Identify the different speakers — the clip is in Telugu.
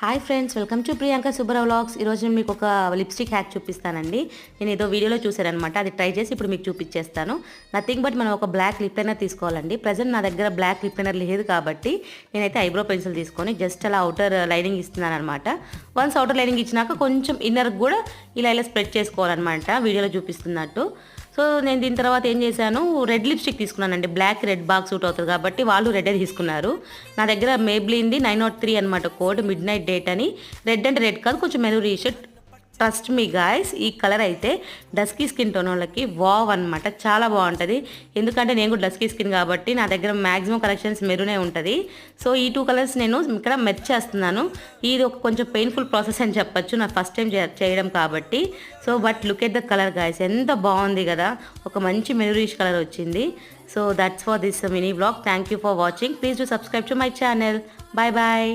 Speaker 1: Hi friends, welcome to Priyanka Subbarao vlogs. ఈరోజు నేను మీకు ఒక లిప్స్టిక్ హ్యాక్ చూపిస్తానండి. నేను ఏదో వీడియోలో చూసానమాట, అది ట్రై చేసి ఇప్పుడు మీకు చూపించేస్తాను. నథింగ్ బట్ మనం ఒక బ్లాక్ లిప్ లైనర్ తీసుకోవాలండి. ప్రజెంట్ నా దగ్గర బ్లాక్ లిప్ లైనర్ లేదు కాబట్టి నేనైతే ఐబ్రో పెన్సిల్ తీసుకొని జస్ట్ అలా అవుటర్ లైనింగ్ ఇస్తున్నాను అనమాట. వన్స్ అవుటర్ లైనింగ్ ఇచ్చినాక కొంచెం ఇన్నర్ కూడా ఇలా స్ప్రెడ్ చేసుకోవాలన్నమాట, వీడియోలో చూపిస్తున్నట్టు. సో నేను దీని తర్వాత ఏం చేశాను, రెడ్ లిప్స్టిక్ తీసుకున్నానండి. బ్లాక్ రెడ్ బాగా సూట్ అవుతుంది కాబట్టి వాళ్ళు రెడ్ తీసుకున్నారు. నా దగ్గర మేబ్లిన్ది 903 అనమాట కోడ్, మిడ్ నైట్ డేట్ అని. రెడ్ అంటే రెడ్ కాదు, కొంచెం మెరూనిష్. ట్రస్ట్ మీ గాయస్, ఈ కలర్ అయితే డస్కీ స్కిన్ టోన్ వాళ్ళకి వావ్ అనమాట, చాలా బాగుంటుంది. ఎందుకంటే నేను కూడా డస్కీ స్కిన్ కాబట్టి నా దగ్గర మ్యాక్సిమం కలెక్షన్స్ మెరూనే ఉంటుంది. సో ఈ 2 కలర్స్ నేను ఇక్కడ మెర్చ్ చేస్తున్నాను. ఇది ఒక కొంచెం పెయిన్ఫుల్ ప్రాసెస్ అని చెప్పొచ్చు, నా ఫస్ట్ టైం చేయడం కాబట్టి. So but look at the colour guys, ఎంత బాగుంది కదా, ఒక మంచి మెరూనిష్ కలర్ వచ్చింది. So that's for this mini vlog. Thank you for watching. Please do subscribe to my channel. Bye bye.